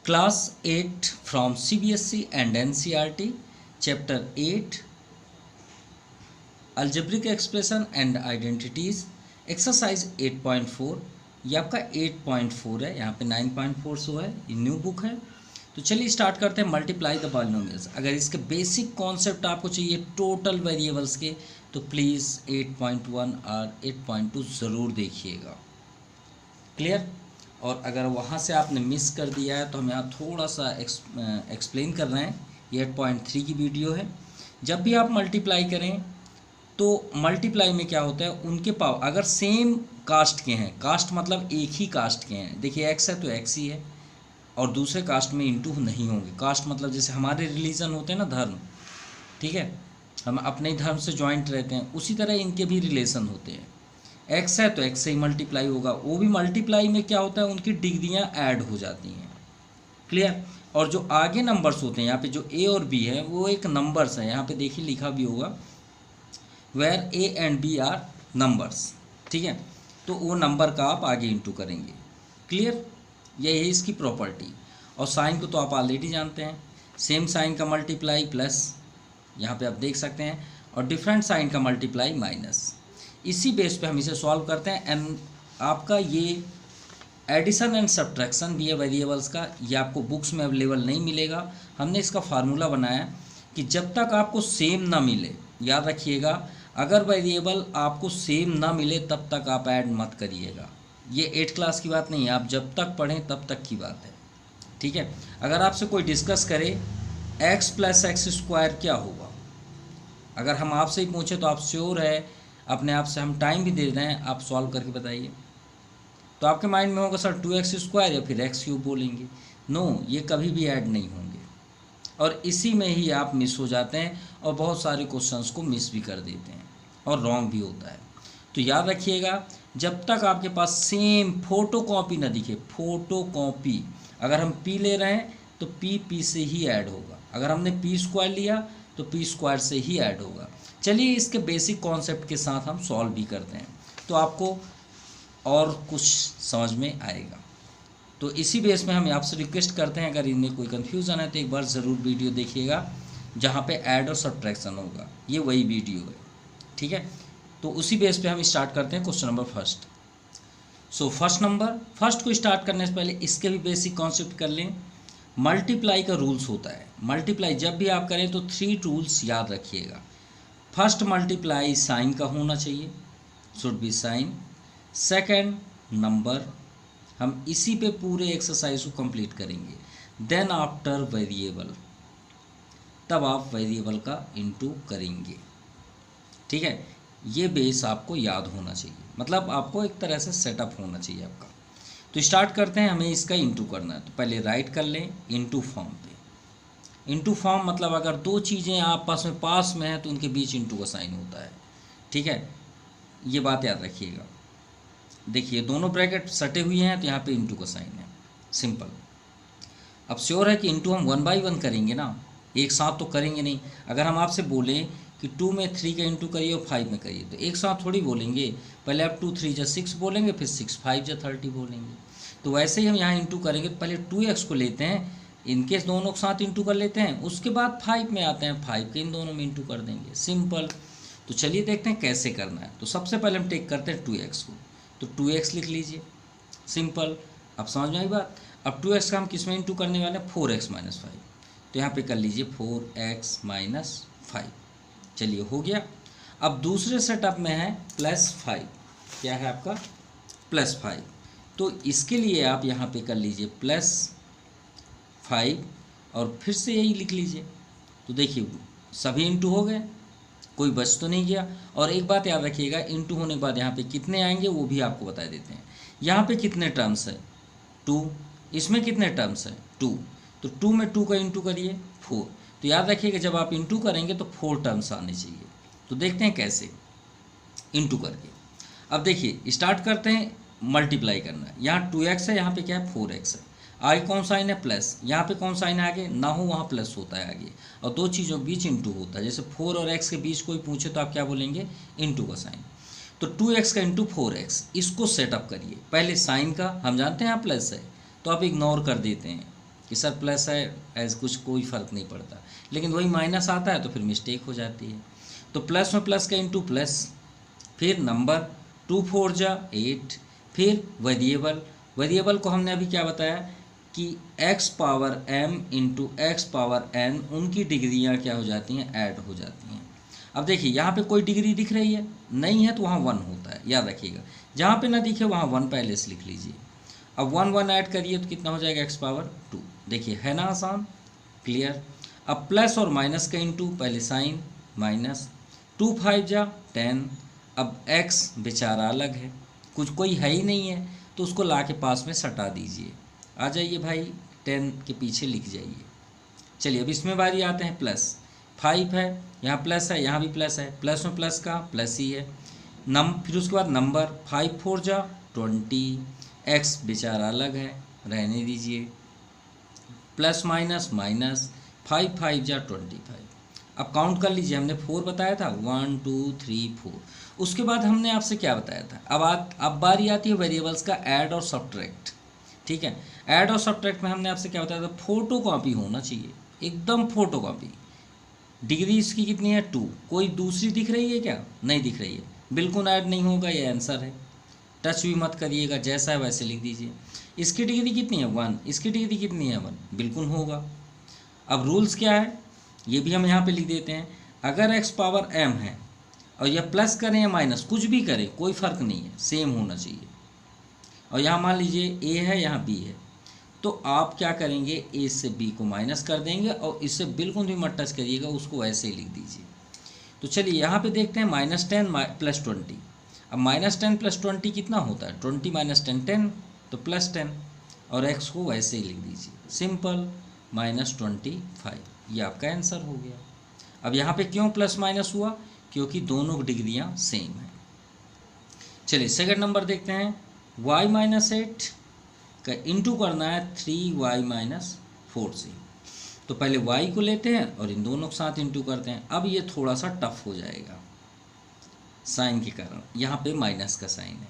Class 8 from CBSE and NCERT, Chapter 8, Algebraic Expression and Identities, Exercise 8.4। ये आपका 8.4 है, यहाँ पे 9.4 शो है, ये न्यू बुक है। तो चलिए स्टार्ट करते हैं। Multiply the polynomials. अगर इसके बेसिक कॉन्सेप्ट आपको चाहिए टोटल वेरिएबल्स के, तो प्लीज़ 8.1 और 8.2 ज़रूर देखिएगा। क्लियर? और अगर वहाँ से आपने मिस कर दिया है तो हम यहाँ थोड़ा सा एक्सप्लेन कर रहे हैं। ये 8.3 की वीडियो है। जब भी आप मल्टीप्लाई करें तो मल्टीप्लाई में क्या होता है, उनके पावर अगर सेम कास्ट के हैं, कास्ट मतलब एक ही कास्ट के हैं, देखिए एक्स है तो एक्स ही है, और दूसरे कास्ट में इंटू नहीं होंगे। कास्ट मतलब जैसे हमारे रिलीजन होते हैं ना, धर्म, ठीक है, हम अपने ही धर्म से ज्वाइंट रहते हैं, उसी तरह इनके भी रिलेशन होते हैं। एक्स है तो एक्स से ही मल्टीप्लाई होगा। वो भी मल्टीप्लाई में क्या होता है, उनकी डिग्रियां ऐड हो जाती हैं। क्लियर? और जो आगे नंबर्स होते हैं, यहाँ पे जो ए और बी है वो एक नंबर्स है। यहाँ पे देखिए लिखा भी होगा where A and B are numbers, ठीक है। तो वो नंबर का आप आगे इंटू करेंगे। क्लियर? यही है इसकी प्रॉपर्टी। और साइन को तो आप ऑलरेडी जानते हैं, सेम साइन का मल्टीप्लाई प्लस, यहाँ पे आप देख सकते हैं, और डिफरेंट साइन का मल्टीप्लाई माइनस। इसी बेस पे हम इसे सॉल्व करते हैं। एंड आपका ये एडिशन एंड सब्ट्रैक्शन भी है वेरिएबल्स का, ये आपको बुक्स में अवेलेबल नहीं मिलेगा। हमने इसका फार्मूला बनाया कि जब तक आपको सेम ना मिले, याद रखिएगा, अगर वेरिएबल आपको सेम ना मिले तब तक आप ऐड मत करिएगा। ये 8 क्लास की बात नहीं है, आप जब तक पढ़ें तब तक की बात है, ठीक है। अगर आपसे कोई डिस्कस करे x प्लस एक्स स्क्वायर क्या होगा, अगर हम आपसे ही पूछे तो आप श्योर है अपने आप से, हम टाइम भी दे रहे हैं, आप सॉल्व करके बताइए। तो आपके माइंड में होगा सर 2x स्क्वायर या फिर x क्यूब बोलेंगे। नो, ये कभी भी ऐड नहीं होंगे, और इसी में ही आप मिस हो जाते हैं और बहुत सारे क्वेश्चंस को मिस भी कर देते हैं और रॉन्ग भी होता है। तो याद रखिएगा, जब तक आपके पास सेम फोटोकॉपी ना दिखे, फोटोकॉपी, अगर हम p ले रहे हैं तो p से ही ऐड होगा, अगर हमने p स्क्वायर लिया तो p स्क्वायर से ही ऐड होगा। चलिए इसके बेसिक कॉन्सेप्ट के साथ हम सॉल्व भी करते हैं, तो आपको और कुछ समझ में आएगा। तो इसी बेस में हम आपसे रिक्वेस्ट करते हैं, अगर इनमें कोई कन्फ्यूज़न है तो एक बार ज़रूर वीडियो देखिएगा जहाँ पे ऐड और सब्ट्रैक्शन होगा, ये वही वीडियो है, ठीक है। तो उसी बेस पे हम स्टार्ट करते हैं question number first. So first को स्टार्ट करने से पहले इसके भी बेसिक कॉन्सेप्ट कर लें। मल्टीप्लाई का रूल्स होता है, मल्टीप्लाई जब भी आप करें तो 3 रूल्स याद रखिएगा। फर्स्ट मल्टीप्लाई साइन का होना चाहिए, should be sign. Second number, हम इसी पे पूरे एक्सरसाइज को कंप्लीट करेंगे। देन आफ्टर वेरिएबल, तब आप वेरिएबल का इनटू करेंगे, ठीक है। ये बेस आपको याद होना चाहिए, मतलब आपको एक तरह से सेटअप होना चाहिए आपका। तो स्टार्ट करते हैं, हमें इसका इनटू करना है, तो पहले राइट कर लें इनटू फॉर्म पे। इनटू फॉर्म मतलब अगर दो चीज़ें आपस में पास में हैं तो उनके बीच इनटू का साइन होता है, ठीक है। ये बात याद रखिएगा। देखिए दोनों ब्रैकेट सटे हुए हैं तो यहाँ पे इनटू का साइन है, सिंपल। अब श्योर है कि इनटू हम 1 बाई 1 करेंगे ना, एक साथ तो करेंगे नहीं। अगर हम आपसे बोलें कि 2 में 3 का इंटू करिए और 5 में करिए, तो एक साथ थोड़ी बोलेंगे, पहले आप 2 3 जा 6 बोलेंगे, फिर 6 5 जा 30 बोलेंगे। तो वैसे ही हम यहाँ इंटू करेंगे, तो पहले 2x को लेते हैं, इनके दोनों के साथ इंटू कर लेते हैं, उसके बाद 5 में आते हैं, 5 के इन दोनों में इंटू कर देंगे, सिंपल। तो चलिए देखते हैं कैसे करना है। तो सबसे पहले हम टेक करते हैं 2x को, तो 2x लिख लीजिए, सिंपल। अब समझ में आई बात। अब 2x का हम किस में इंटू करने वाले हैं, 4x माइनस 5, तो यहाँ पे कर लीजिए 4x माइनस 5। चलिए हो गया। अब दूसरे सेटअप में है +5, क्या है आपका +5, तो इसके लिए आप यहाँ पे कर लीजिए +5 और फिर से यही लिख लीजिए। तो देखिए सभी इंटू हो गए, कोई बच तो नहीं गया। और एक बात याद रखिएगा, इंटू होने के बाद यहाँ पे कितने आएंगे वो भी आपको बता देते हैं। यहाँ पे कितने टर्म्स है 2, इसमें कितने टर्म्स है 2, तो 2 में 2 का इंटू करिए 4। तो याद रखिएगा जब आप इंटू करेंगे तो 4 टर्म्स आने चाहिए। तो देखते हैं कैसे इंटू करके। अब देखिए स्टार्ट करते हैं मल्टीप्लाई करना। यहाँ 2x है, यहाँ पे क्या है 4x है, आगे कौन साइन है प्लस, यहाँ पे कौन साइन है आगे ना हो वहाँ प्लस होता है आगे, और दो चीज़ों के बीच इंटू होता है। जैसे 4 और x के बीच कोई पूछे तो आप क्या बोलेंगे, इंटू का साइन। तो 2x का इंटू 4x, इसको सेटअप करिए। पहले साइन का हम जानते हैं यहाँ प्लस है तो आप इग्नोर कर देते हैं, कि सर प्लस है ऐसे कुछ कोई फ़र्क नहीं पड़ता, लेकिन वही माइनस आता है तो फिर मिस्टेक हो जाती है। तो प्लस में प्लस का इंटू प्लस, फिर नंबर 2 4 जा 8, फिर वेरिएबल, वेरिएबल को हमने अभी क्या बताया कि x power m into x power n, उनकी डिग्रियाँ क्या हो जाती हैं, ऐड हो जाती हैं। अब देखिए यहाँ पे कोई डिग्री दिख रही है, नहीं है तो वहाँ 1 होता है, याद रखिएगा। जहाँ पे ना दिखे वहाँ 1 पहले से लिख लीजिए। अब 1 1 ऐड करिए तो कितना हो जाएगा, x पावर 2। देखिए है ना आसान, क्लियर। अब प्लस और माइनस का इंटू, पहले साइन माइनस, 2 5 जा 10। अब x बेचारा अलग है, कुछ कोई है ही नहीं है, तो उसको ला के पास में सटा दीजिए। आ जाइए भाई, 10 के पीछे लिख जाइए। चलिए अब इसमें बारी आते हैं, प्लस 5 है, यहाँ प्लस है, यहाँ भी प्लस है, प्लस में प्लस का प्लस ही है। फिर उसके बाद नंबर 5 4 जा 20, x बेचारा अलग है, रहने दीजिए। प्लस माइनस माइनस, 5 5 जा 25। अब काउंट कर लीजिए, हमने 4 बताया था, 1 2 3 4। उसके बाद हमने आपसे क्या बताया था, अब बारी आती है वेरिएबल्स का ऐड और सब्ट्रैक्ट। ठीक है, ऐड और सब्ट्रैक्ट में हमने आपसे क्या बताया था, फोटो कॉपी होना चाहिए, एकदम फोटो कॉपी। डिग्री इसकी कितनी है, 2। कोई दूसरी दिख रही है क्या, नहीं दिख रही है, बिल्कुल ऐड नहीं होगा, ये आंसर है। टच भी मत करिएगा, जैसा है वैसे लिख दीजिए। इसकी डिग्री कितनी है, 1। इसकी डिग्री कितनी है, 1, बिल्कुल होगा। अब रूल्स क्या है, ये भी हम यहाँ पे लिख देते हैं। अगर x पावर m है और यह प्लस करें या माइनस, कुछ भी करें कोई फ़र्क नहीं है, सेम होना चाहिए। और यहाँ मान लीजिए a है, यहाँ b है, तो आप क्या करेंगे, a से b को माइनस कर देंगे और इससे बिल्कुल भी मत टच करिएगा, उसको ऐसे ही लिख दीजिए। तो चलिए यहाँ पे देखते हैं, -10 प्लस 20। अब -10 प्लस 20 कितना होता है, 20 माइनस 10 10, तो प्लस 10, और x को वैसे ही लिख दीजिए, सिंपल, -25। ये आपका आंसर हो गया। अब यहाँ पे क्यों प्लस माइनस हुआ, क्योंकि दोनों डिग्रियाँ सेम हैं। चलिए सेकंड नंबर देखते हैं, y माइनस 8 का इंटू करना है 3y माइनस 4c। तो पहले y को लेते हैं और इन दोनों के साथ इंटू करते हैं। अब ये थोड़ा सा टफ हो जाएगा साइन के कारण, यहाँ पे माइनस का साइन है।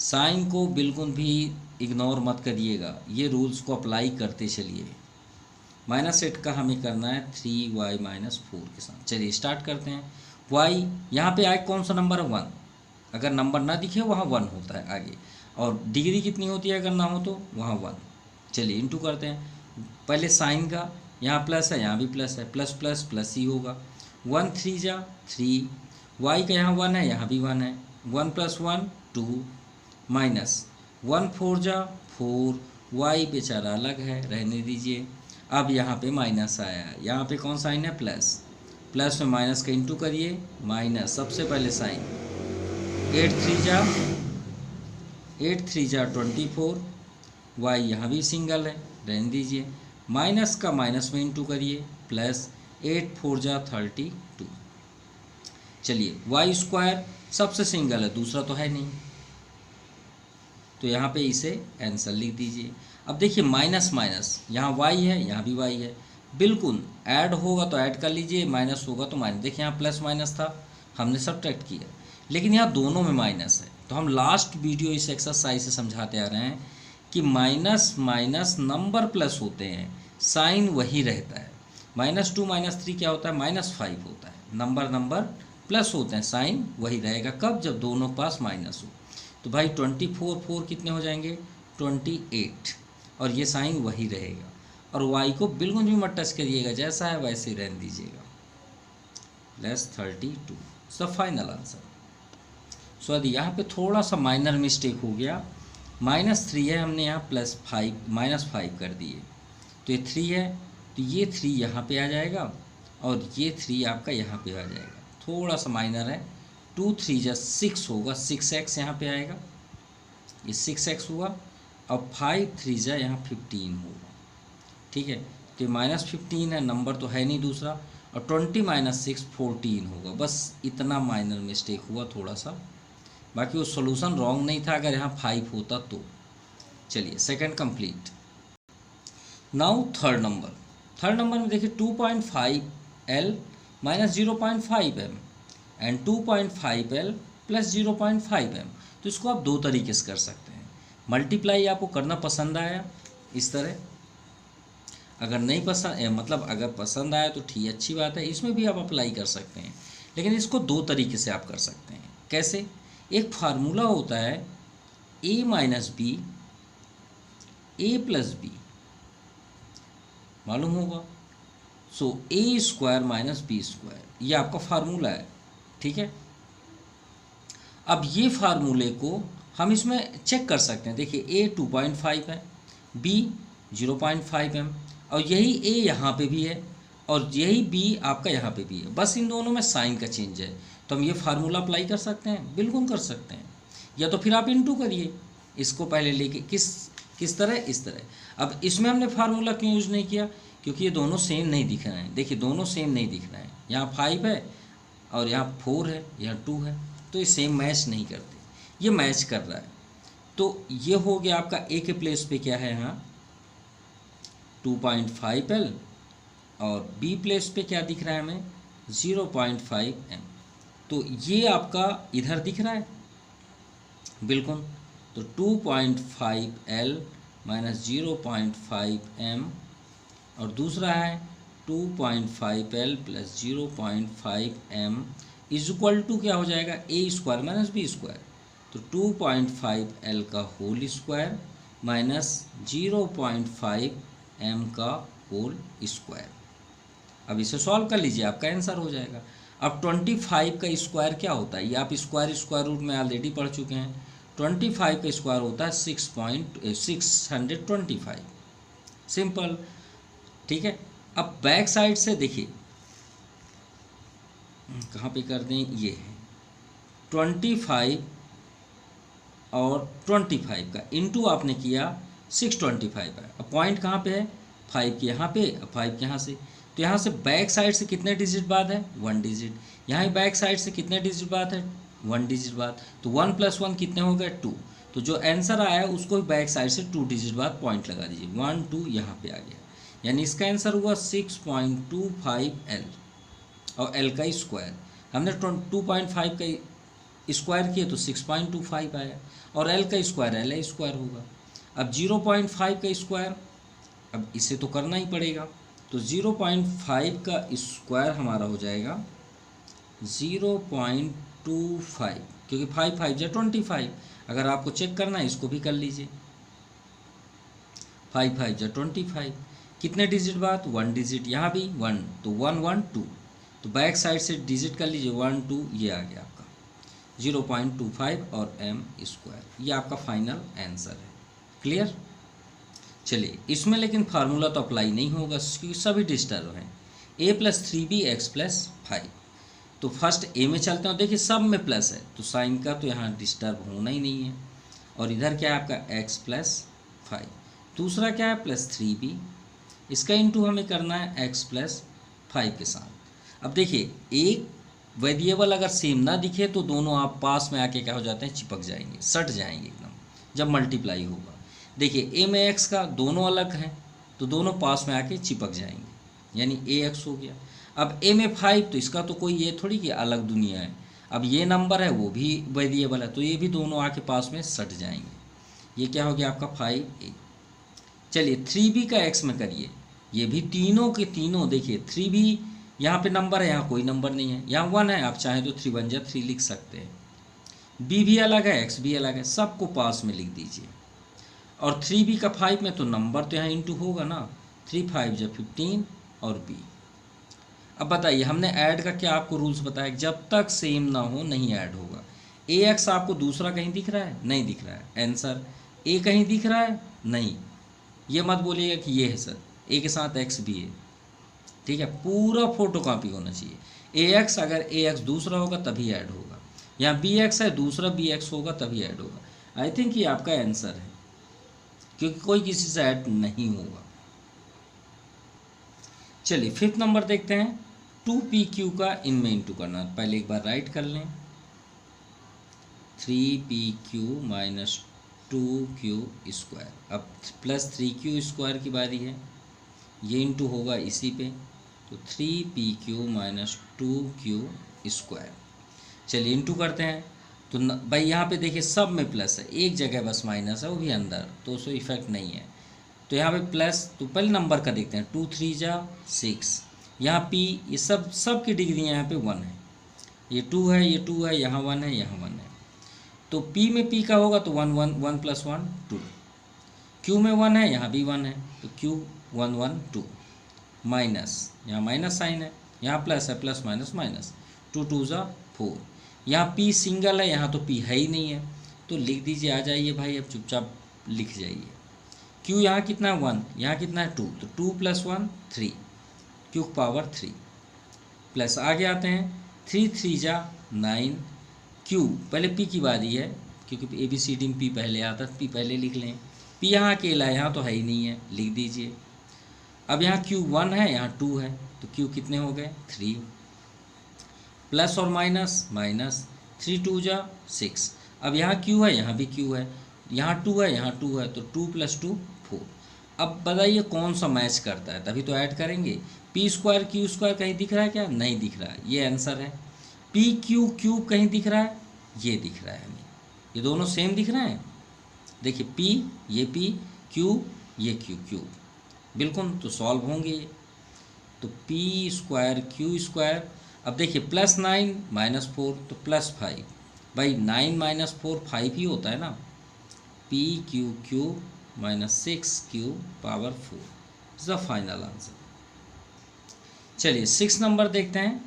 साइन को बिल्कुल भी इग्नोर मत करिएगा, ये रूल्स को अप्लाई करते चलिए। -8 का हमें करना है 3y माइनस 4 के साथ। चलिए स्टार्ट करते हैं। y यहाँ पे आए, कौन सा नंबर है, 1। अगर नंबर ना दिखे वहाँ 1 होता है आगे, और डिग्री कितनी होती है अगर ना हो तो वहाँ 1। चलिए इंटू करते हैं, पहले साइन का, यहाँ प्लस है, यहाँ भी प्लस है, प्लस प्लस प्लस ही होगा। 1 3 जा 3, y का यहाँ 1 है, यहाँ भी 1 है, 1 + 1 2, माइनस 1 4 जा 4, y बेचारा अलग है, रहने दीजिए। अब यहाँ पे माइनस आया, यहाँ पे कौन साइन है, प्लस। प्लस में माइनस का इंटू करिए, माइनस सबसे पहले साइन, 8 3 जा 24, y यहाँ भी सिंगल है, रहने दीजिए। माइनस का माइनस में इंटू करिए, प्लस 8 4 जा 32। चलिए y स्क्वायर सबसे सिंगल है, दूसरा तो है नहीं, तो यहाँ पे इसे आंसर लिख दीजिए। अब देखिए माइनस माइनस, यहाँ y है, यहाँ भी y है, बिल्कुल ऐड होगा तो ऐड कर लीजिए, माइनस होगा तो माइनस। देखिए यहाँ प्लस माइनस था, हमने सब्ट्रैक्ट किया, लेकिन यहाँ दोनों में माइनस है। तो हम लास्ट वीडियो इस एक्सरसाइज से समझाते आ रहे हैं कि माइनस माइनस नंबर प्लस होते हैं, साइन वही रहता है। -2 -3 क्या होता है, -5 होता है। नंबर प्लस होते हैं, साइन वही रहेगा, कब, जब दोनों के पास माइनस हो। तो भाई 24 4 कितने हो जाएंगे, 28, और ये साइन वही रहेगा। और y को बिल्कुल भी मत टच करिएगा, जैसा है वैसे ही रहने दीजिएगा, +32। सब फाइनल आंसर। सॉरी यहाँ पे थोड़ा सा माइनर मिस्टेक हो गया, -3 है, हमने यहाँ -5 कर दिए, तो ये 3 है, तो ये 3 यहाँ पे आ जाएगा और ये 3 आपका यहाँ पे आ जाएगा, थोड़ा सा माइनर है। 2 3 जा 6 होगा, 6x यहाँ पे आएगा, ये 6x हुआ, और 5 3 जा यहाँ 15 होगा, ठीक है। तो -15 है, नंबर तो है नहीं दूसरा, और 20 - 6 14 होगा। बस इतना माइनर मिस्टेक हुआ थोड़ा सा, बाकी वो सॉल्यूशन रॉन्ग नहीं था, अगर यहाँ 5 होता तो। चलिए second complete. Now third number में देखिए 2.5L - 0.5M and 2.5L + 0.5M। तो इसको आप दो तरीके से कर सकते हैं। मल्टीप्लाई आपको करना पसंद आया, इस तरह अगर नहीं पसंद मतलब अगर पसंद आया तो ठीक, अच्छी बात है, इसमें भी आप अप्लाई कर सकते हैं। लेकिन इसको दो तरीके से आप कर सकते हैं। कैसे? एक फार्मूला होता है a minus B A plus B, मालूम होगा। So A square minus B square, ये आपका फार्मूला है, ठीक है। अब ये फार्मूले को हम इसमें चेक कर सकते हैं। देखिए ए 2.5 है, बी 0.5 m, और यही ए यहाँ पे भी है और यही बी आपका यहाँ पे भी है, बस इन दोनों में साइन का चेंज है। तो हम ये फार्मूला अप्लाई कर सकते हैं, बिल्कुल कर सकते हैं। या तो फिर आप इनटू करिए, इसको पहले लेके किस तरह, इस तरह। अब इसमें हमने फार्मूला क्यों यूज़ नहीं किया? क्योंकि ये दोनों सेम नहीं दिख रहे हैं। देखिए दोनों सेम नहीं दिख रहे हैं, यहाँ 5 है और यहाँ 4 है, यहाँ 2 है, तो ये सेम मैच नहीं करते। ये मैच कर रहा है, तो ये हो गया आपका ए के प्लेस पे क्या है यहाँ 2.5L, और बी प्लेस पे क्या दिख रहा है हमें 0.5 m। तो ये आपका इधर दिख रहा है बिल्कुल। तो 2.5L माइनस 0.5 m, और दूसरा है 2.5L plus 0.5 m is equal to क्या हो जाएगा A square minus B square. तो 2.5L का होल स्क्वायर माइनस 0.5 m का होल स्क्वायर। अब इसे सॉल्व कर लीजिए, आपका आंसर हो जाएगा। अब 25 का स्क्वायर क्या होता है, ये आप स्क्वायर रूट में ऑलरेडी पढ़ चुके हैं। 25 का स्क्वायर होता है 625, सिंपल, ठीक है। अब बैक साइड से देखिए कहाँ पे कर दें, ये है 25 और 25 का इंटू आपने किया 625 है। अब पॉइंट कहाँ पे है 5 के यहाँ पे, 5 के यहाँ से, तो यहाँ से बैक साइड से कितने डिजिट बाद है 1 डिजिट, यहाँ बैक साइड से कितने डिजिट बाद है 1 डिजिट बाद। तो 1 + 1 कितने हो गए 2। तो जो आंसर आया है उसको बैक साइड से 2 डिजिट बाद पॉइंट लगा दीजिए, 1 2 यहाँ पे आ गया, यानी इसका आंसर हुआ 6.25L और L का स्क्वायर। हमने 2.5 का स्क्वायर किए तो 6.25 आया, और L का स्क्वायर L स्क्वायर होगा। अब 0.5 का स्क्वायर, अब इसे तो करना ही पड़ेगा, तो 0.5 का स्क्वायर हमारा हो जाएगा 0.25, क्योंकि 5 5 या 25। अगर आपको चेक करना है इसको भी कर लीजिए, 5 5 या 25, कितने डिजिट बाद 1 डिजिट, यहाँ भी 1, तो 1 1 2, तो बैक साइड से डिजिट कर लीजिए 1 2, ये आ गया आपका 0.25 और m स्क्वायर, ये आपका फाइनल आंसर है। क्लियर? चलिए इसमें लेकिन फार्मूला तो अप्लाई नहीं होगा क्योंकि सभी डिस्टर्ब हैं। a + 3bx + 5, तो फर्स्ट a में चलते हैं। देखिए सब में प्लस है तो साइन का तो यहाँ डिस्टर्ब होना ही नहीं है, और इधर क्या है आपका x + 5, दूसरा क्या है +3b, इसका इंटू हमें करना है x + 5 के साथ। अब देखिए एक वेरिएबल अगर सेम ना दिखे तो दोनों आप पास में आके क्या हो जाते हैं, चिपक जाएंगे, सट जाएंगे एकदम जब मल्टीप्लाई होगा। देखिए a में x का दोनों अलग हैं तो दोनों पास में आके चिपक जाएंगे, यानी ax हो गया। अब a में 5, तो इसका तो कोई ये थोड़ी कि अलग दुनिया है, अब ये नंबर है वो भी वेरिएबल है, तो ये भी दोनों आके पास में सट जाएंगे। ये क्या हो गया आपका 5a। चलिए 3b का x में करिए, ये भी तीनों के तीनों देखिए 3b यहाँ पे नंबर है, यहाँ कोई नंबर नहीं है, यहाँ 1 है, आप चाहें तो 3 × 3 लिख सकते हैं। b भी अलग है, x भी अलग है, सबको पास में लिख दीजिए। और 3b का 5 में तो नंबर तो यहाँ इंटू होगा ना, 3 5 × 15 और b। अब बताइए हमने ऐड का क्या आपको रूल्स बताया, जब तक सेम ना हो नहीं ऐड होगा। ax आपको दूसरा कहीं दिख रहा है, नहीं दिख रहा है, आंसर a कहीं दिख रहा है, नहीं, ये मत बोलिएगा कि ये है सर, a के साथ x भी है, ठीक है, पूरा फोटोकॉपी होना चाहिए। ax अगर ax दूसरा होगा तभी ऐड होगा, यहाँ bx है दूसरा bx होगा तभी ऐड होगा। आई थिंक ये आपका आंसर है, क्योंकि कोई किसी से ऐड नहीं होगा। चलिए 5th नंबर देखते हैं, 2pq का इनमें इंटू करना। पहले एक बार राइट कर लें, 3pq - 2q स्क्वायर। अब +3q स्क्वायर की बारी है, ये इंटू होगा इसी पे, तो 3pq - 2q स्क्वायर। चलिए इंटू करते हैं, तो भाई यहाँ पे देखिए सब में प्लस है, एक जगह बस माइनस है, वो भी अंदर, तो उसको इफेक्ट नहीं है। तो यहाँ पे प्लस, तो पहले नंबर का देखते हैं, 2 3 जा 6, यहाँ p, ये सब की डिग्री यहाँ पे 1 है, ये 2 है, ये 2 है, यहाँ 1 है, यहाँ 1 है, तो p में p का होगा तो 1 1 1 + 1 2, q में 1 है, यहाँ भी 1 है, तो q 1 1 2, माइनस, यहाँ माइनस साइन है, यहाँ प्लस है, प्लस माइनस माइनस, 2 2 जा 4, यहाँ p सिंगल है, यहाँ तो p है ही नहीं है, तो लिख दीजिए, आ जाइए भाई, अब चुपचाप लिख जाइए। q यहाँ कितना है 1, यहाँ कितना है 2, तो 2 + 1 3, q पावर 3, प्लस आगे आते हैं, 3 3 जा 9, q पहले p की बारी है, क्योंकि ABCD में p पहले आता है, p पहले लिख लें, p यहाँ अकेला है, यहाँ तो है ही नहीं है, लिख दीजिए। अब यहाँ q 1 है, यहाँ 2 है, तो q कितने हो गए 3, प्लस और माइनस माइनस, 3 2 जा 6, अब यहाँ q है, यहाँ भी q है, यहाँ 2 है, यहाँ 2 है, तो 2 + 2 4। अब बताइए कौन सा मैच करता है, तभी तो ऐड करेंगे। p² q² कहीं दिख रहा है क्या, नहीं दिख रहा है, ये आंसर है। p q q कहीं दिख रहा है, ये दिख रहा है हमें, ये दोनों सेम दिख रहे हैं, देखिए p ये p, q ये q, बिल्कुल, तो सॉल्व होंगे ये, तो p² q², अब देखिए +9 -4 तो +5, भाई 9 - 4 5 ही होता है ना, p q q -6q power 4 is the final answer. चलिए 6 नंबर देखते हैं।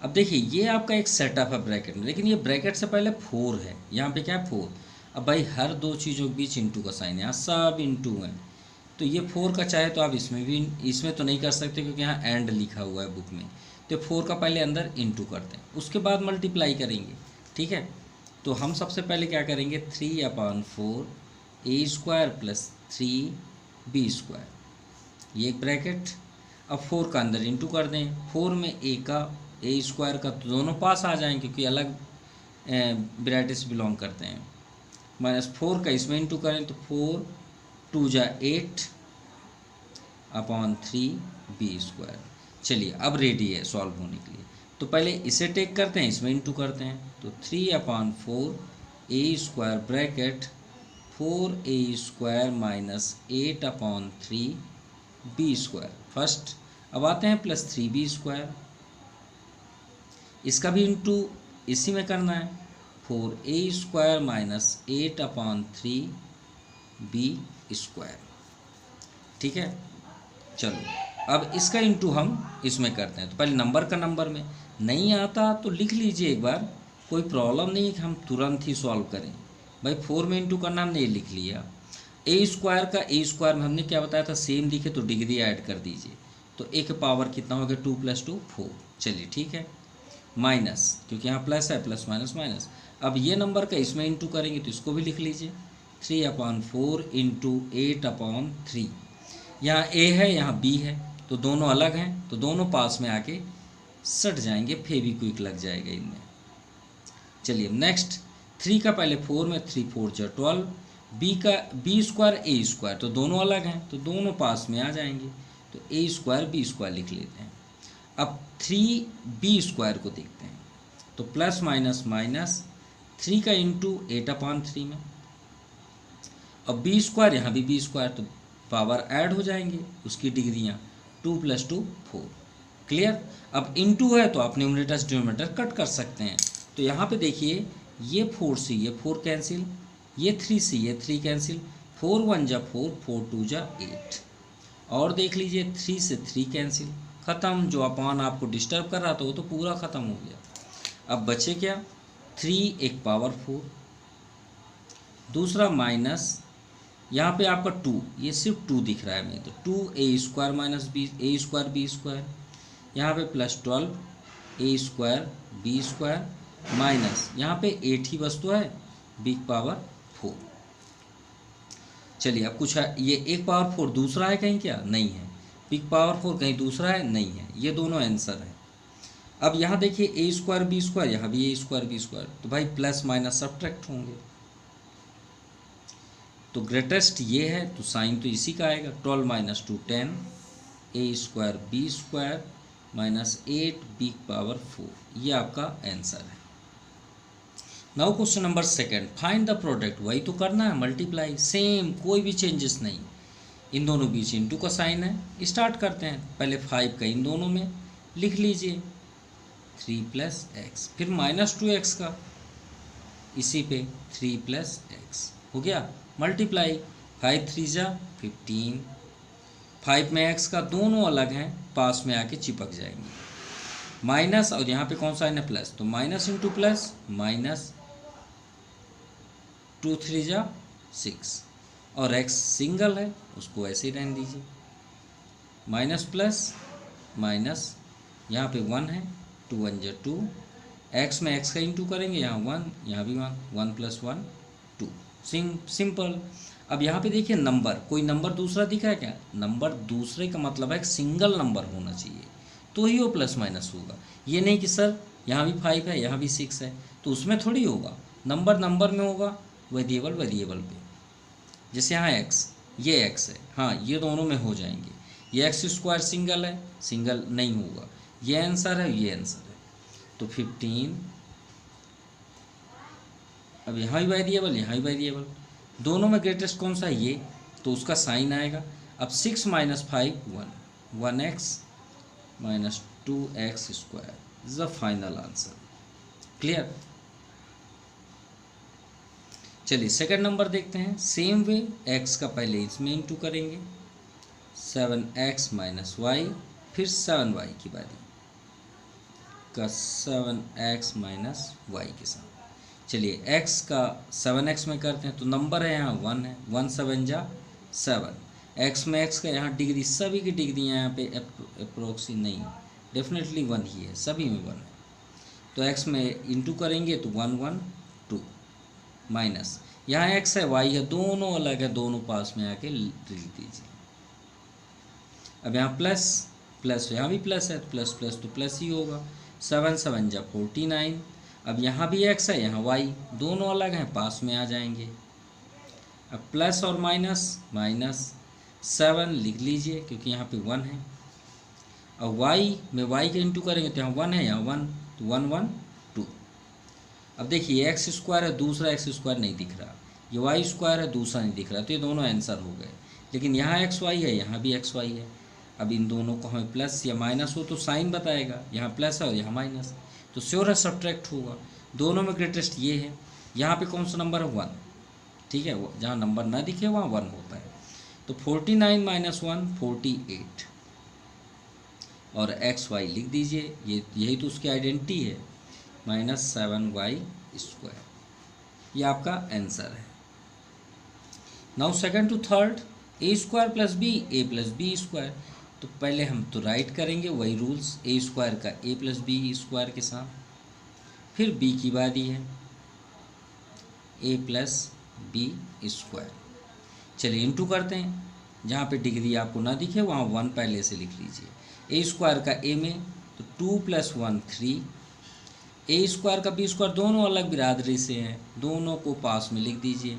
अब देखिए ये आपका एक सेटअप है ब्रैकेट में, लेकिन ये ब्रैकेट से पहले 4 है, यहाँ पे क्या है 4। अब भाई हर दो चीज़ों के बीच इंटू का साइन है, यहाँ सब इंटू है, तो ये 4 का चाहे तो आप इसमें भी, इसमें तो नहीं कर सकते क्योंकि यहाँ एंड लिखा हुआ है बुक में, तो 4 का पहले अंदर इंटू करते हैं, उसके बाद मल्टीप्लाई करेंगे, ठीक है। तो हम सबसे पहले क्या करेंगे, 3/4 a² + 3b², ये एक ब्रैकेट। अब 4 का अंदर इंटू कर दें, 4 में a² का तो दोनों पास आ जाएंगे क्योंकि अलग ब्रैकेट से बिलोंग करते हैं, -4 का इसमें इंटू करें तो 4 2 जा 8/3b²। चलिए अब रेडी है सॉल्व होने के लिए, तो पहले इसे टेक करते हैं, इसमें इंटू करते हैं, तो 3/4 a² bracket 4a² -8/3b², first. अब आते हैं +3b², इसका भी इंटू इसी में करना है, 4a² -8/3b², ठीक है। चलो अब इसका इंटू हम इसमें करते हैं, तो पहले नंबर का नंबर में, नहीं आता तो लिख लीजिए एक बार, कोई प्रॉब्लम नहीं है कि हम तुरंत ही सॉल्व करें, भाई 4 में इंटू करना हमने ये लिख लिया। a² का a² में हमने क्या बताया था, सेम दिखे तो डिग्री ऐड कर दीजिए, तो a के पावर कितना हो गया 2 + 2 4, चलिए ठीक है, माइनस क्योंकि यहाँ प्लस है, प्लस माइनस माइनस। अब ये नंबर का इसमें इंटू करेंगे तो इसको भी लिख लीजिए, 3/4 × 8/3, यहाँ a है, यहाँ b है, तो दोनों अलग हैं, तो दोनों पास में आके सट जाएंगे, फेविक्विक लग जाएगा इनमें। चलिए नेक्स्ट, 3 का पहले 4 में, 3 4 जा 12, b² a², तो दोनों अलग हैं, तो दोनों पास में आ जाएंगे, तो a² b² लिख लेते हैं। अब 3b² को देखते हैं, तो प्लस माइनस माइनस, 3 का इंटू 8/3 में, अब b², यहाँ भी b², तो पावर ऐड हो जाएंगे, उसकी डिग्रियाँ 2 + 2 4, क्लियर। अब इंटू है तो आप न्यूमरेटर डिनोमिनेटर कट कर सकते हैं, तो यहाँ पे देखिए ये 4 से ये 4 कैंसिल, ये 3 से ये 3 कैंसिल, 4 1 जा 4, 4 2 जा 8, और देख लीजिए 3 से 3 कैंसिल, ख़त्म। जो अपान आपको डिस्टर्ब कर रहा था वो तो पूरा ख़त्म हो गया। अब बचे क्या, 3 एक पावर 4, दूसरा माइनस, यहाँ पे आपका 2, ये सिर्फ 2 दिख रहा है हमें, तो 2a² - b², यहाँ पे +12 a² b² माइनस, यहाँ पे 8 ही वस्तु है, b⁴। चलिए अब कुछ है, ये 1/4 दूसरा है कहीं क्या, नहीं है, b⁴ कहीं दूसरा है, नहीं है, ये दोनों आंसर है। अब यहाँ देखिए a² b², यहाँ भी a² b², तो भाई प्लस माइनस सब्ट्रैक्ट होंगे, तो ग्रेटेस्ट ये है, तो साइन तो इसी का आएगा, 12 - 2 10, a² b² -8 b⁴, ये आपका आंसर है। Now question number 2, find the product, वही तो करना है, मल्टीप्लाई, सेम, कोई भी चेंजेस नहीं। इन दोनों बीच इंटू का साइन है। स्टार्ट करते हैं, पहले 5 का इन दोनों में लिख लीजिए 3 + x, फिर -2x का इसी पे 3 + x हो गया मल्टीप्लाई 5 3 जा 15, 5 में x का दोनों अलग हैं, पास में आके चिपक जाएंगे, माइनस और यहाँ पे कौन सा है प्लस, तो माइनस इंटू प्लस माइनस 2 3 जा 6 और x सिंगल है उसको ऐसे ही रहने दीजिए, माइनस प्लस माइनस यहाँ पे 1 है, 2 1 जा 2, x में x का इंटू करेंगे, यहाँ 1 यहाँ भी 1 + 1 2, सिंपल। अब यहाँ पे देखिए नंबर, कोई नंबर दूसरा दिखा है क्या, नंबर दूसरे का मतलब है सिंगल नंबर होना चाहिए तो ही वो प्लस माइनस होगा, ये नहीं कि सर यहाँ भी 5 है यहाँ भी 6 है तो उसमें थोड़ी होगा, नंबर नंबर में होगा, वेरिएबल वेरिएबल पे। जैसे यहाँ x, ये x है, हाँ ये दोनों में हो जाएंगे, ये x² सिंगल है, सिंगल नहीं होगा, ये आंसर है ये आंसर है, तो 15। अब यहाँ भी वेरिएबल यहाँ भी वेरिएबल, दोनों में ग्रेटेस्ट कौन सा है ये, तो उसका साइन आएगा। अब 6 - 5 1, 1x - 2x² is the final answer. Clear. चलिए सेकंड नंबर देखते हैं, सेम वे x का पहले इसमें इंटू करेंगे 7x - y, फिर 7y की बारी का 7x - y के साथ। चलिए x का 7x में करते हैं तो नंबर है यहाँ 1 है, 1 7 जा 7, x में x का यहाँ डिग्री, सभी की डिग्री यहाँ पे अप्रोक्सी नहीं, डेफिनेटली 1 ही है, सभी में 1 है, तो x में इंटू करेंगे तो 1 1 2 माइनस यहाँ x है y है, दोनों अलग है, दोनों पास में आके लिख दीजिए। अब यहाँ प्लस प्लस, यहाँ भी प्लस है, प्लस प्लस तो प्लस ही होगा, 7 7 जा 49। अब यहाँ भी x है यहाँ y, दोनों अलग हैं, पास में आ जाएंगे। अब प्लस और माइनस, माइनस 7 लिख लीजिए क्योंकि यहाँ पे 1 है। अब y में y के इंटू करेंगे तो यहाँ 1 है यहाँ 1, तो 1 1 2। अब देखिए x² है, दूसरा x² नहीं दिख रहा, ये y² है, दूसरा नहीं दिख रहा, तो ये दोनों आंसर हो गए। लेकिन यहाँ xy है यहाँ भी xy है, अब इन दोनों को हमें प्लस या माइनस हो तो साइन बताएगा, यहाँ प्लस है और यहाँ माइनस, तो श्योर है सब्ट्रैक्ट होगा। दोनों में ग्रेटेस्ट ये है, यहाँ पे कौन सा नंबर है 1, ठीक है, जहाँ नंबर ना दिखे वहाँ 1 होता है, तो 49 - 1 48 और xy लिख दीजिए, ये यही तो उसकी आइडेंटिटी है, -7y², ये आपका आंसर है। Now second to third, a² + b a + b², तो पहले हम तो राइट करेंगे वही रूल्स, a² का a + b² के साथ, फिर b की बारी है a + b²। चलिए इंटू करते हैं, जहाँ पे डिग्री आपको ना दिखे वहाँ 1 पहले से लिख लीजिए, a² का a में तो 2 + 1 3, a² का b² दोनों अलग बिरादरी से हैं, दोनों को पास में लिख दीजिए,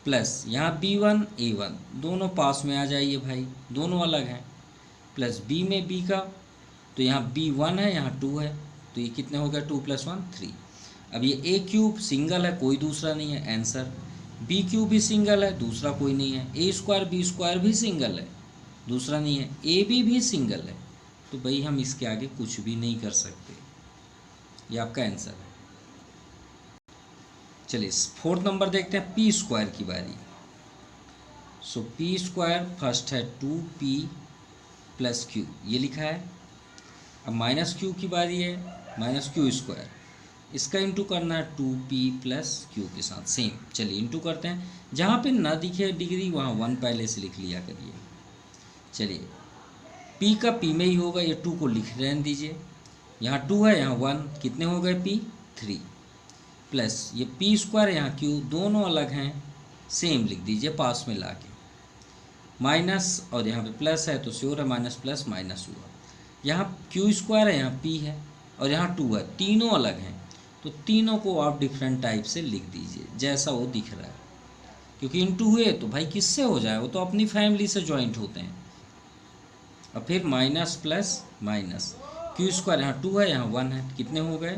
प्लस यहाँ b1 a1 दोनों पास में आ जाइए भाई, दोनों अलग हैं, प्लस b में b का तो यहाँ b1 है यहाँ 2 है, तो ये कितने हो गया 2 + 1 3। अब ये a³ सिंगल है, कोई दूसरा नहीं है आंसर, b³ भी सिंगल है, दूसरा कोई नहीं है, a² b² भी सिंगल है, दूसरा नहीं है, ab भी सिंगल है, तो भाई हम इसके आगे कुछ भी नहीं कर सकते, ये आपका आंसर है। चलिए फोर्थ नंबर देखते हैं, p² की बारी। सो p² फर्स्ट है 2p + q, ये लिखा है। अब -q की बारी है, -q², इसका इंटू करना है 2p + q के साथ, सेम। चलिए इंटू करते हैं, जहाँ पे ना दिखे डिग्री वहाँ 1 पहले से लिख लिया करिए। चलिए p का p में ही होगा, ये 2 को लिख रहने दीजिए, यहाँ 2 है यहाँ 1, कितने हो गए p 3, प्लस ये p² यहाँ q, दोनों अलग हैं, सेम लिख दीजिए पास में लाके, माइनस और यहाँ पे प्लस है तो श्योर है माइनस प्लस माइनस हुआ, यहाँ q² है यहाँ p है और यहाँ 2 है, तीनों अलग हैं, तो तीनों को आप डिफरेंट टाइप से लिख दीजिए जैसा वो दिख रहा है, क्योंकि इंटू हुए तो भाई किससे हो जाए, वो तो अपनी फैमिली से ज्वाइंट होते हैं। और फिर माइनस प्लस माइनस, q² यहाँ 2 है यहाँ 1 है, कितने हो गए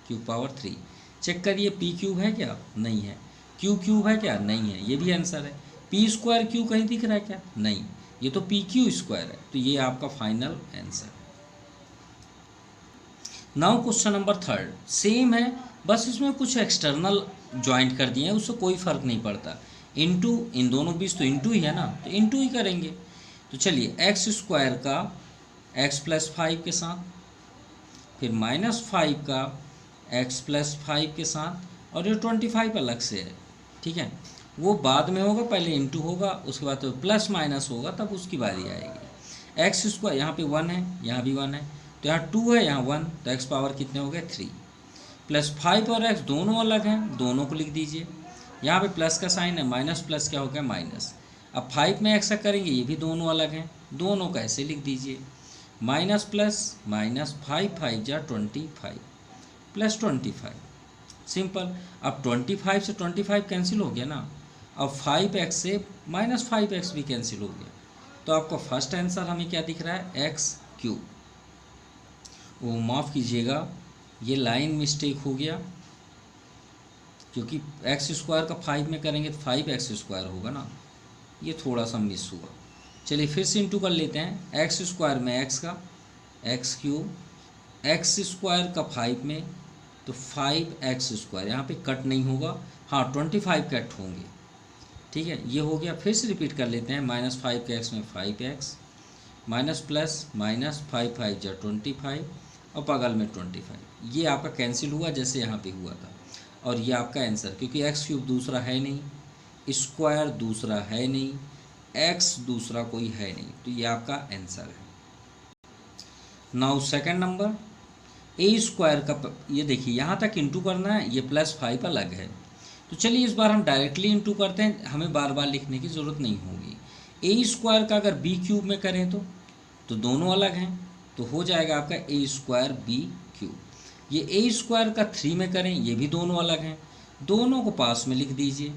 q³ 3। चेक करिए p³ है क्या, नहीं है, q³ है क्या, नहीं है, ये भी आंसर है, पी स्क्वायर क्यू कहीं दिख रहा है क्या? नहीं, ये तो पी क्यू स्क्वायर है, तो ये आपका फाइनल आंसर है। नाउ क्वेश्चन नंबर 3 सेम है, बस इसमें कुछ एक्सटर्नल ज्वाइंट कर दिए हैं, उससे कोई फर्क नहीं पड़ता। इनटू, इन दोनों बीच तो इनटू ही है ना, तो इनटू ही करेंगे। तो चलिए एक्स स्क्वायर का एक्स प्लस 5 के साथ, फिर -5 का एक्स प्लस 5 के साथ, और ये 25 अलग से है, ठीक है, वो बाद में होगा, पहले इनटू होगा, उसके बाद तो प्लस माइनस होगा, तब उसकी बारी आएगी। एक्स स्क्वायर यहाँ पे 1 है, यहाँ भी 1 है, तो यहाँ 2 है, यहाँ 1, तो एक्स पावर कितने हो गए 3, प्लस 5 और एक्स दोनों अलग हैं, दोनों को लिख दीजिए। यहाँ पे प्लस का साइन है, माइनस प्लस क्या हो गया माइनस। अब 5 में एक्स करेंगे, ये भी दोनों अलग हैं, दोनों को ऐसे लिख दीजिए, माइनस प्लस माइनस, 5 5 जा 25 प्लस 25, सिंपल। अब 25 से 25 कैंसिल हो गया ना, अब 5x से -5x भी कैंसिल हो गया, तो आपका फर्स्ट आंसर हमें क्या दिख रहा है, एक्स क्यूब। वो माफ़ कीजिएगा, ये लाइन मिस्टेक हो गया, क्योंकि एक्स स्क्वायर का 5 में करेंगे तो 5x स्क्वायर होगा ना, ये थोड़ा सा मिस हुआ। चलिए फिर से इंटू कर लेते हैं, एक्स स्क्वायर में एक्स का एक्स क्यूब, एक्स स्क्वायर का 5 में तो 5x स्क्वायर, यहाँ पे कट नहीं होगा, हाँ 25 कट होंगे, ठीक है, ये हो गया। फिर से रिपीट कर लेते हैं, -5 के एक्स में 5x, माइनस प्लस माइनस 5 5 जा 25, और बगल में 25, ये आपका कैंसिल हुआ जैसे यहाँ पे हुआ था, और ये आपका आंसर, क्योंकि एक्स क्यूब दूसरा है नहीं, स्क्वायर दूसरा है नहीं, एक्स दूसरा कोई है नहीं, तो ये आपका आंसर है। नाउ सेकंड नंबर, ए स्क्वायर का, ये देखिए यहाँ तक इंटू करना है, ये +5 अलग है, तो चलिए इस बार हम डायरेक्टली इंटू करते हैं, हमें बार बार लिखने की ज़रूरत नहीं होगी। ए स्क्वायर का अगर बी क्यूब में करें तो दोनों अलग हैं, तो हो जाएगा आपका ए स्क्वायर बी क्यूब। ये ए स्क्वायर का 3 में करें, ये भी दोनों अलग हैं, दोनों को पास में लिख दीजिए,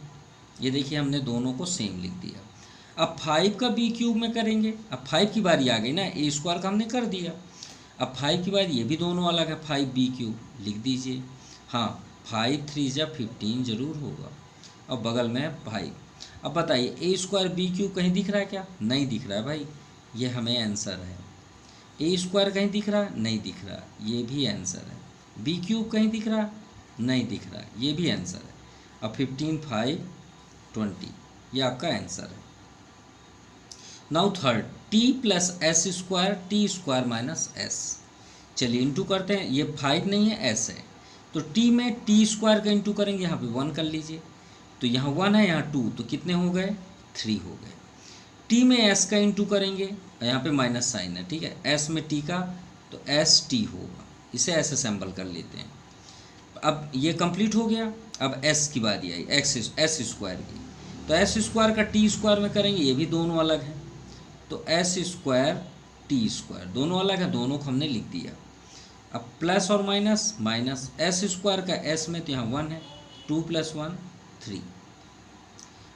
ये देखिए हमने दोनों को सेम लिख दिया। अब 5 का बी क्यूब में करेंगे, अब 5 की बारी आ गई ना, ए स्क्वायर का हमने कर दिया, अब 5 की बारी, ये भी दोनों अलग है, 5 बी क्यूब लिख दीजिए। हाँ 5 3 जा 15 जरूर होगा, और बगल में 5। अब बताइए ए स्क्वायर बी क्यूब कहीं दिख रहा है क्या? नहीं दिख रहा है भाई, ये हमें आंसर है। ए स्क्वायर कहीं दिख रहा है? नहीं दिख रहा, ये भी आंसर है। बी क्यूब कहीं दिख रहा है? नहीं दिख रहा, ये भी आंसर है। अब 15 5 20, ये आपका आंसर है। Now third, T plus S square T square minus S. चलिए इंटू करते हैं, ये 5 नहीं है एस है, तो टी में टी स्क्वायर का इंटू करेंगे, यहाँ पे 1 कर लीजिए, तो यहाँ 1 है, यहाँ 2, तो कितने हो गए 3 हो गए। टी में एस का इंटू करेंगे, यहाँ पे माइनस साइन है, ठीक है, एस में टी का, तो एस टी होगा, इसे ऐसे सिंबल कर लेते हैं। अब ये कंप्लीट हो गया, अब एस की बारी आई, एस स्क्वायर की, तो एस स्क्वायर का टी स्क्वायर में करेंगे, ये भी दोनों अलग हैं, तो एस स्क्वायर टी स्क्वायर, दोनों अलग है, दोनों को हमने लिख दिया। अब प्लस और माइनस, माइनस एस स्क्वायर का एस में, तो यहाँ 1 है, 2 + 1 3।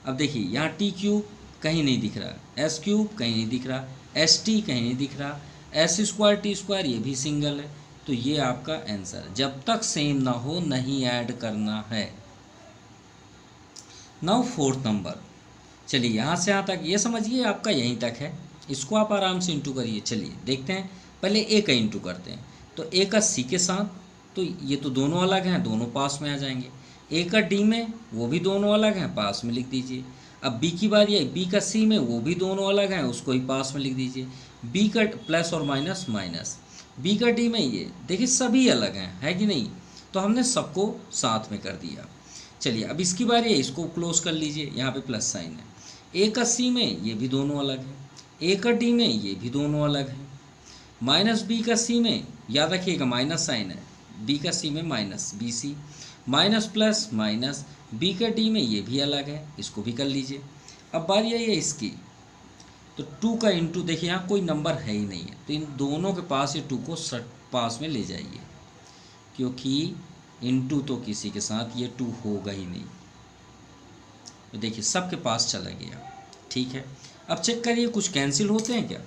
अब देखिए यहाँ टी क्यूब कहीं नहीं दिख रहा, एस क्यूब कहीं नहीं दिख रहा, एस टी कहीं नहीं दिख रहा, एस स्क्वायर टी स्क्वायर ये भी सिंगल है, तो ये आपका आंसर। जब तक सेम ना हो नहीं ऐड करना है। नाउ फोर्थ नंबर, चलिए यहाँ से यहाँ तक ये समझिए आपका यहीं तक है, इसको आप आराम से इंटू करिए। चलिए देखते हैं, पहले ए का इंटू करते हैं, तो ए का सी के साथ, तो ये तो दोनों अलग हैं, दोनों पास में आ जाएंगे। ए का डी में, वो भी दोनों अलग हैं, पास में लिख दीजिए। अब बी की बारी आई, बी का सी में, वो भी दोनों अलग हैं, उसको ही पास में लिख दीजिए। बी का प्लस और माइनस माइनस, बी का डी में, ये देखिए सभी अलग हैं, है कि नहीं, तो हमने सबको साथ में कर दिया। चलिए अब इसकी बारी है, इसको क्लोज कर लीजिए, यहाँ पे प्लस साइन है। ए का सी में, ये भी दोनों अलग हैं, ए का डी में, ये भी दोनों अलग हैं। माइनस बी का सी में, याद रखिएगा माइनस साइन है, बी का सी में minus B C, minus plus minus, B का डी में, ये भी अलग है, इसको भी कर लीजिए। अब बारी आई है इसकी, तो 2 का इंटू, देखिए यहाँ कोई नंबर है ही नहीं है, तो इन दोनों के पास ये 2 को पास में ले जाइए, क्योंकि इंटू तो किसी के साथ ये 2 होगा ही नहीं, तो देखिए सबके पास चला गया, ठीक है। अब चेक करिए कुछ कैंसिल होते हैं क्या,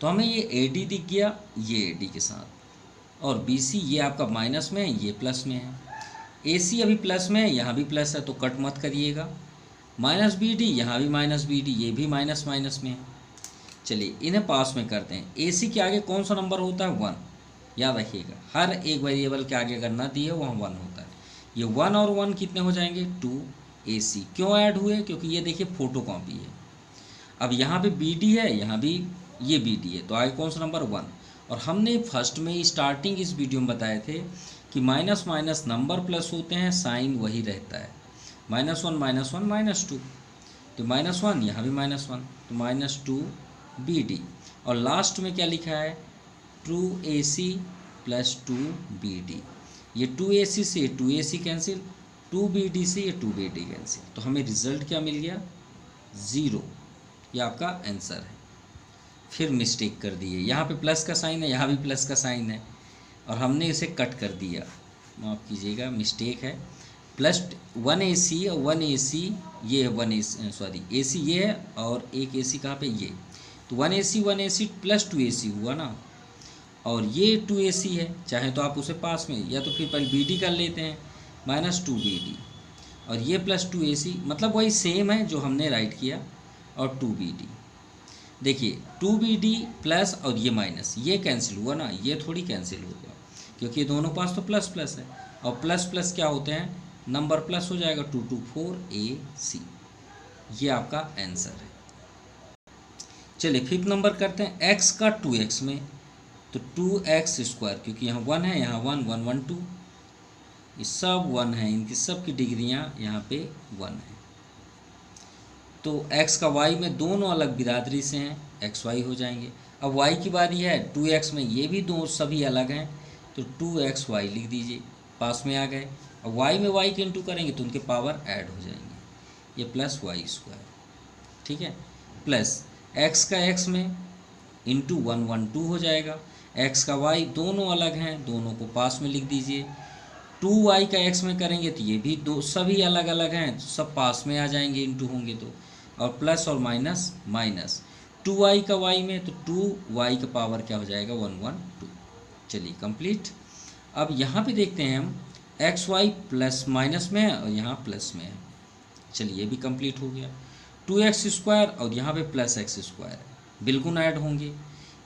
तो हमें ये ए डी दिख गया, ये ए डी के साथ, और बी सी ये आपका माइनस में है, ये प्लस में है। ए सी अभी प्लस में है, यहाँ भी प्लस है, तो कट मत करिएगा। माइनस बी डी, यहाँ भी माइनस बी डी, ये भी माइनस माइनस में है। चलिए इन्हें पास में करते हैं। ए सी के आगे कौन सा नंबर होता है? 1। याद रखिएगा, हर एक वेरिएबल के आगे अगर ना दिए वहाँ 1 होता है। ये 1 और 1 कितने हो जाएंगे? 2 ए सी। क्यों ऐड हुए? क्योंकि ये देखिए फोटो कॉपी है। अब यहाँ पे बी डी है, यहाँ भी ये बी डी है, तो आगे कौन सा नंबर? 1। और हमने फर्स्ट में स्टार्टिंग इस वीडियो में बताए थे कि माइनस माइनस नंबर प्लस होते हैं, साइन वही रहता है। -1 -1 -2, तो -1 यहाँ भी -1, तो -2 बी डी। और लास्ट में क्या लिखा है? 2AC + 2BD। ये 2AC से 2AC कैंसिल, 2BD से ये 2BD कैंसिल, तो हमें रिजल्ट क्या मिल गया? 0। ये आपका आंसर है। फिर मिस्टेक कर दी है, यहाँ पे प्लस का साइन है, यहाँ भी प्लस का साइन है, और हमने इसे कट कर दिया। माफ़ कीजिएगा, मिस्टेक है। +1AC और 1AC ये है, 1AC सॉरी AC ये है, और एक AC कहाँ पे? ये। तो 1AC + 2AC हुआ ना, और ये 2AC है। चाहे तो आप उसे पास में, या तो फिर पहले BD कर लेते हैं, -2BD, और ये +2AC, मतलब वही सेम है जो हमने राइट किया, और 2BD। देखिए 2BD प्लस और ये माइनस, ये कैंसिल हुआ ना, ये थोड़ी कैंसिल होगा, क्योंकि ये दोनों पास तो प्लस प्लस है, और प्लस प्लस क्या होते हैं? नंबर प्लस हो जाएगा। 2 2 4 AC। ये आपका आंसर है। चलिए फिफ्थ नंबर करते हैं। x का 2x में, तो 2x², क्योंकि यहाँ 1 है, यहाँ 1 1 1 2, ये सब 1 है, इनकी सब की डिग्रियाँ यहाँ पे 1 है। तो x का y में दोनों अलग बिरादरी से हैं, xy हो जाएंगे। अब y की बारी है, 2x में ये भी दो सभी अलग हैं, तो 2xy लिख दीजिए, पास में आ गए। अब y में y के इंटू करेंगे तो उनके पावर ऐड हो जाएंगे, ये +y², ठीक है। प्लस x का x में इंटू 1 1 2 हो जाएगा, x का y दोनों अलग हैं, दोनों को पास में लिख दीजिए। 2y का x में करेंगे तो ये भी दो सभी अलग अलग हैं, तो सब पास में आ जाएंगे, इंटू होंगे तो, और प्लस और माइनस माइनस। 2y का y में, तो 2y का पावर क्या हो जाएगा? 1 1 2। चलिए कंप्लीट। अब यहाँ पे देखते हैं हम, xy प्लस माइनस में है और यहाँ प्लस में है। चलिए ये भी कंप्लीट हो गया। 2x² और यहाँ पे +x², बिल्कुल ऐड होंगे,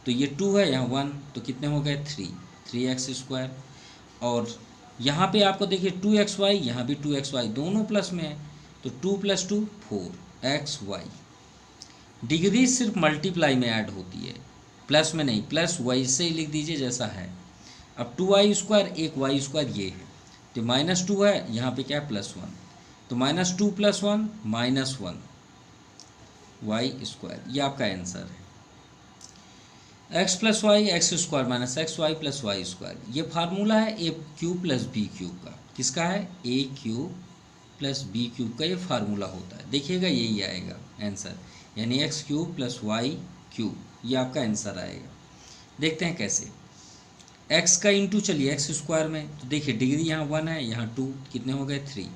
तो ये 2 है, यहाँ 1, तो कितने हो गए? 3x²। और यहाँ पे आपको देखिए 2xy, यहाँ भी 2xy, दोनों प्लस में है, तो 2 + 2 4xy। डिग्री सिर्फ मल्टीप्लाई में ऐड होती है, प्लस में नहीं, प्लस वैसे ही लिख दीजिए जैसा है। अब 2y², एक y² ये है, तो -2 है, यहाँ पे क्या है? +1, तो -2 + 1 -1 y², ये आपका आंसर है। x + y x² - xy + y², ये फार्मूला है a³ + b³ का। किसका है? a³ + b³ का ये फार्मूला होता है। देखिएगा यही आएगा आंसर, यानी x³ + y³, ये आपका आंसर आएगा। देखते हैं कैसे। x का इंटू, चलिए x² में, तो देखिए डिग्री यहाँ 1 है, यहाँ 2, कितने हो गए? 3।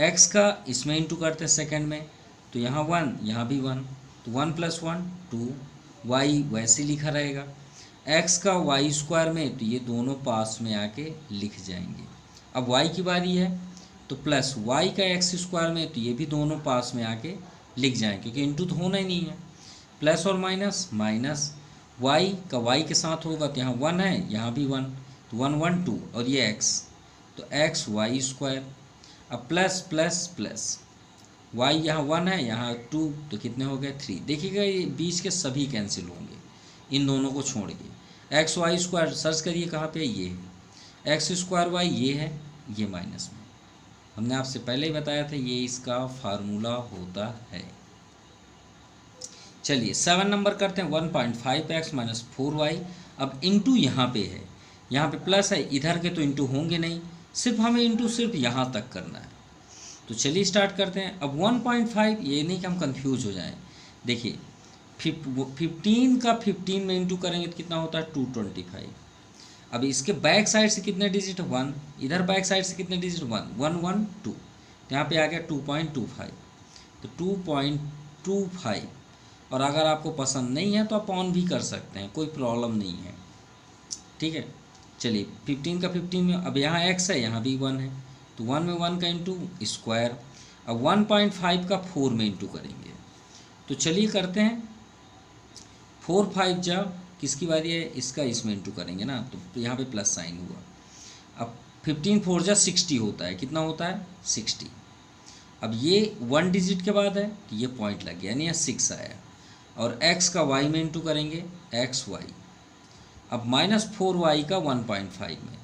x का इसमें इंटू करते हैं सेकंड में, तो यहाँ 1, यहाँ भी 1, तो 1 + 1 2, y वैसे लिखा रहेगा। x का y² में, तो ये दोनों पास में आके लिख जाएंगे। अब y की बारी है, तो प्लस y का x² में, तो ये भी दोनों पास में आके लिख जाएंगे, क्योंकि इंटू तो होना ही नहीं है। प्लस और माइनस माइनस, y का y के साथ होगा, तो यहाँ 1 है, यहाँ भी 1, तो 1 1 2, और ये x, तो xy²। अब प्लस प्लस प्लस, y यहाँ 1 है, यहाँ 2, तो कितने हो गए? 3। देखिएगा ये बीच के सभी कैंसिल होंगे इन दोनों को छोड़ के। xy² सर्च करिए कहाँ पे? ये है x²y, ये है, ये माइनस में। हमने आपसे पहले ही बताया था ये इसका फार्मूला होता है। चलिए 7 नंबर करते हैं। 1.5x - 4y। अब इंटू यहाँ पे है, यहाँ पे प्लस है, इधर के तो इंटू होंगे नहीं, सिर्फ हमें इंटू सिर्फ यहाँ तक करना है। तो चलिए स्टार्ट करते हैं। अब 1.5, ये नहीं कि हम कंफ्यूज हो जाएं। देखिए 15 का 15 में इंटू करेंगे तो कितना होता है? 225। अब इसके बैक साइड से कितने डिजिट? 1, इधर बैक साइड से कितने डिजिट? 1 1 1 2, तो यहाँ पे आ गया 2.25, तो 2.25। और अगर आपको पसंद नहीं है तो आप ऑन भी कर सकते हैं, कोई प्रॉब्लम नहीं है, ठीक है। चलिए 15 का 15 में, अब यहाँ x है, यहाँ भी 1 है, तो 1 में 1 का इंटू स्क्वायर। अब 1.5 का 4 में इंटू करेंगे, तो चलिए करते हैं। 4 5 जा किसकी बारी है, इसका इसमें इंटू करेंगे ना, तो यहाँ पे प्लस साइन हुआ। अब 15 4 जा 60 होता है, कितना होता है 60। अब ये 1 डिजिट के बाद है तो ये पॉइंट लग गया, यानी यहाँ 6 आया। और x का y में इंटू करेंगे, एक्स वाई। अब -4y का 1.5 में,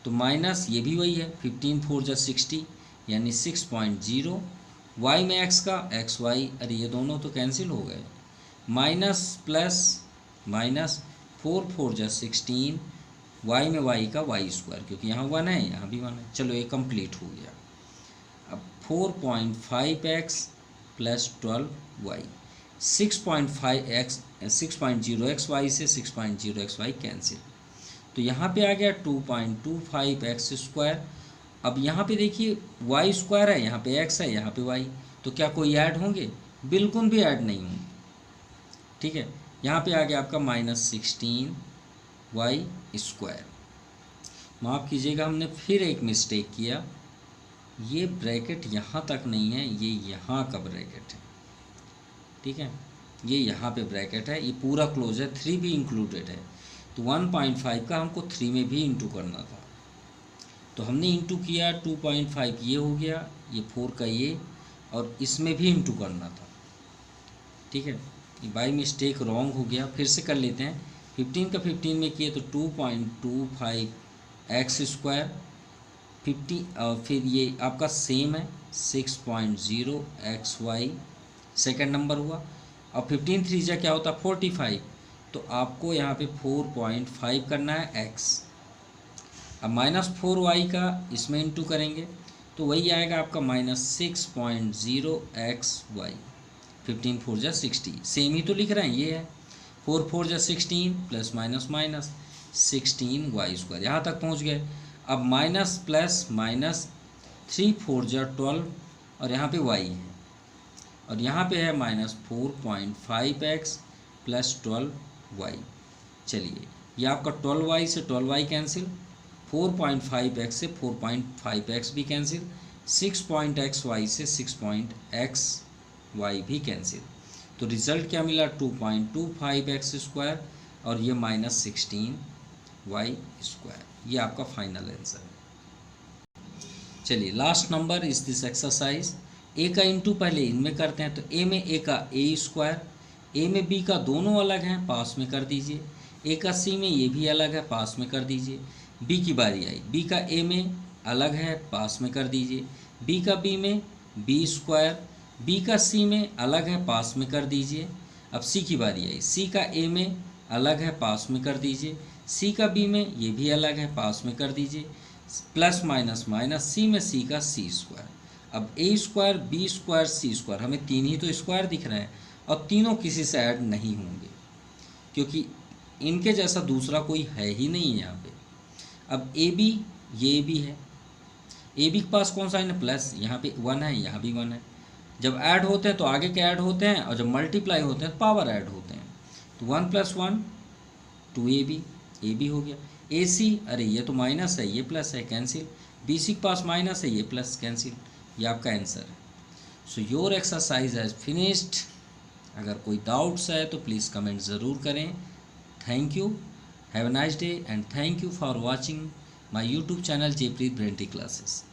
तो माइनस ये भी वही है, 15 4 जा 60 यानी 6.0। y में x का एक्स वाई, अरे ये दोनों तो कैंसिल हो गए, माइनस प्लस माइनस 4 4 जा 16, y में y का y स्क्वायर, क्योंकि यहाँ 1 है यहाँ भी 1 है। चलो ये कंप्लीट हो गया। अब 4.5x plus 12y, 6.5x 6.0xy से 6.0xy कैंसिल, तो यहाँ पे आ गया 2.25x स्क्वायर। अब यहाँ पे देखिए y स्क्वायर है, यहाँ पे x है, यहाँ पे y, तो क्या कोई ऐड होंगे, बिल्कुल भी ऐड नहीं होंगे। ठीक है, यहाँ पे आ गया आपका -16y स्क्वायर। माफ़ कीजिएगा, हमने फिर एक मिस्टेक किया, ये ब्रैकेट यहाँ तक नहीं है, ये यहाँ का ब्रैकेट है। ठीक है, ये यहाँ पे ब्रैकेट है, ये पूरा क्लोज है, 3 भी इंक्लूडेड है, तो 1.5 का हमको 3 में भी इंटू करना था, तो हमने इंटू किया 2.5, ये हो गया, ये 4 का ये, और इसमें भी इंटू करना था। ठीक है, ये बाई मिस्टेक रॉन्ग हो गया, फिर से कर लेते हैं। 15 का 15 में किए तो 2.25x स्क्वायर 50, और फिर ये आपका सेम है 6.0xy सेकेंड नंबर हुआ। अब 15 3 जा क्या होता है 45, तो आपको यहाँ पे 4.5 करना है x। अब -4y का इसमें इंटू करेंगे तो वही आएगा आपका -6.0xy। 15 4 जा 60, सेम ही तो लिख रहे हैं, ये है 4 4 जा 16 plus minus minus 16y square, यहाँ तक पहुँच गए। अब माइनस प्लस माइनस 3 4 जा 12, और यहाँ पे y है, और यहाँ पे है -4.5x प्लस 12y। चलिए ये आपका 12y से 12y कैंसिल, 4.5x से 4.5x भी कैंसिल, 6.xy से 6.xy भी कैंसिल, तो रिज़ल्ट क्या मिला 2.25x स्क्वायर, और ये -16y स्क्वायर। ये आपका फाइनल आंसर है। चलिए लास्ट नंबर इस दिस एक्सरसाइज। ए का इंटू पहले इनमें करते हैं, तो ए में ए का ए स्क्वायर, ए में बी का दोनों अलग हैं, पास में कर दीजिए। ए का सी में ये भी अलग है, पास में कर दीजिए। बी की बारी आई, बी का ए में अलग है, पास में कर दीजिए। बी का बी में बी स्क्वायर, बी का सी में अलग है, पास में कर दीजिए। अब सी की बारी आई, सी का ए में अलग है, पास में कर दीजिए। सी का बी में ये भी अलग है, पास में कर दीजिए। प्लस माइनस माइनस सी में सी का सी स्क्वायर। अब ए स्क्वायर बी स्क्वायर सी स्क्वायर, हमें 3 ही तो स्क्वायर दिख रहे हैं, और तीनों किसी से ऐड नहीं होंगे, क्योंकि इनके जैसा दूसरा कोई है ही नहीं है यहाँ पे। अब ए बी, ये भी है, ए बी के पास कौन सा है प्लस, यहाँ पे 1 है, यहाँ भी 1 है। जब ऐड होते हैं तो आगे के ऐड होते हैं, और जब मल्टीप्लाई होते हैं तो पावर ऐड होते हैं। तो 1 + 1 2ab, ए बी हो गया। ए सी, अरे ये तो माइनस है, ये प्लस है, कैंसिल। बी सी के पास माइनस है, ये प्लस, कैंसिल। ये आपका आंसर है। So your exercise has finished. अगर कोई डाउट्स है तो प्लीज़ कमेंट ज़रूर करें। Thank you, have a nice day, and thank you for watching my YouTube channel Jaypreet ब्रेंटी क्लासेस।